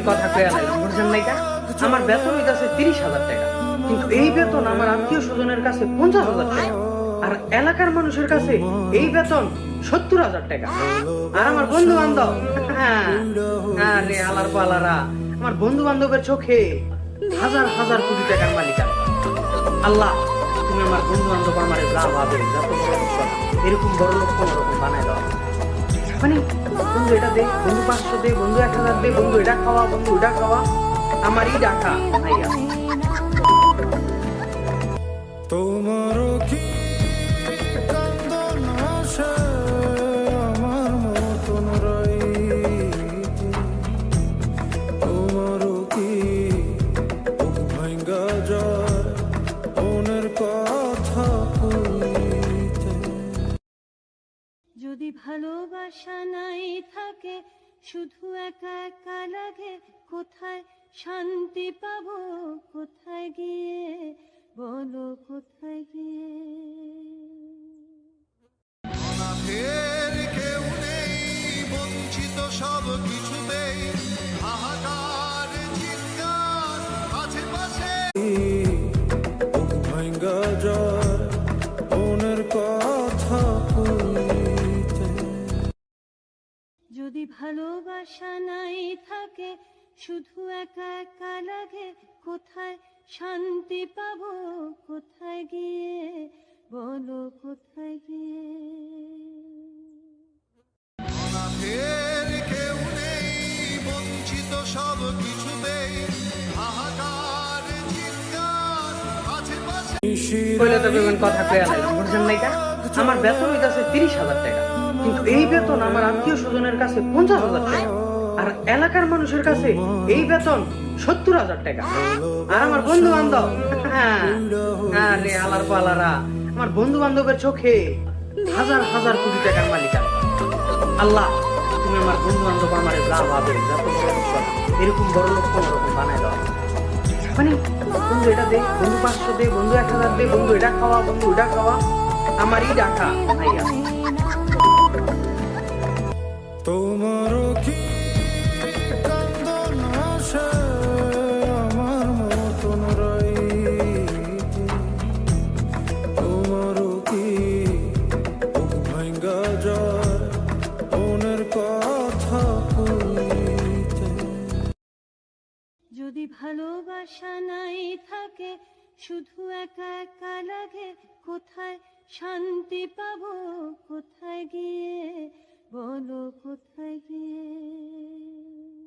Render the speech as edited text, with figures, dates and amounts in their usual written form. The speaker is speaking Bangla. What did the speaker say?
কথা কয়ে আলাইলাম, বুঝছেন না? এটা আমার বেতন হইতাছে 30,000 টাকা, কিন্তু এই বেতন আমার আত্মীয় স্বজনের কাছে 50,000 টাকা, আর এলাকার মানুষের কাছে এই বেতন 70,000 টাকা। আর আমার বন্ধু বান্ধব, আরে আলার পালারা, আমার বন্ধু বান্ধবের চোখে হাজার হাজার কোটি টাকার মালিকানা। আল্লাহ, তুমি আমার বন্ধু বান্ধব আমার যা ভাবে, যত বড় লোক বানাও, এরকম বড় লোক কোন রকম বানায় দেওয়া। মানে বন্ধু এটা দে, বন্ধু 500 দে, বন্ধু 1000 দে, বন্ধু এটা খাওয়া, বন্ধু ওটা খাওয়া, আমারই ডাকা আইয়া। তোমারও কি কান্দন আসে আমার মতন রাইতে? তোমারও কি বুক ভাঙ্গা যায় মনের কথা কইতে? যদি ভালোবাসা নাই থাকে, শুধু একা একা লাগে, কোথায় শান্তি পাবো, কোথায় গিয়ে বলো, কোথায় গিয়ে? অনাথের কেউ নেই, বঞ্চিত সব কিছুতেই, হাহাকার চিৎকার আশেপাশে বুক ভাঙ্গা যায় মনের কথা কইতে। যদি ভালোবাসা নাই থাকে, শুধু একা একা লাগে, কোথায় শান্তি পাবো, কোথায় গিয়ে বলো, কোথায় গিয়ে? অনাথের কেউ নেই, বঞ্চিত সব কিছুতেই, হাহাকার চিৎকার আশেপাশে। কইলে তো বেগুন কথা কয়ে আলাইলাম, বুঝছেন না? এটা আমার বেতন হইতাছে 30,000 টাকা, কিন্তু এই বেতন আমার আত্মীয় স্বজনের কাছে 50,000 টাকা, আর এলাকার মানুষের কাছে এই বেতন 70,000 টাকা। আর আমার বন্ধু বান্ধব, আরে আলার পালারা, আমার বন্ধু বান্ধবের চোখে হাজার হাজার কোটি টাকার মালিকানা। আল্লাহ, তুমি আমার বন্ধু বান্ধব আমার যা ভাবে, যত বড় লোক বানাও, এরকম বড় লোক কোন রকম বানায় দেওয়া। মানে বন্ধু এটা দে, বন্ধু 500 দে, বন্ধু 1000 দে, বন্ধু এটা খাওয়া, বন্ধু ওটা খাওয়া, আমারই ডাকা আইয়া। তোমারও কি কান্দন আসে আমার মতন রাইতে? তোমারও কি বুক ভাঙ্গা যায় মনের কথা কইতে? যদি ভালোবাসা নাই থাকে, শুধু একা একা লাগে, কোথায় শান্তি পাবো, কোথায় গিয়ে বলো, কোথায় গিয়ে?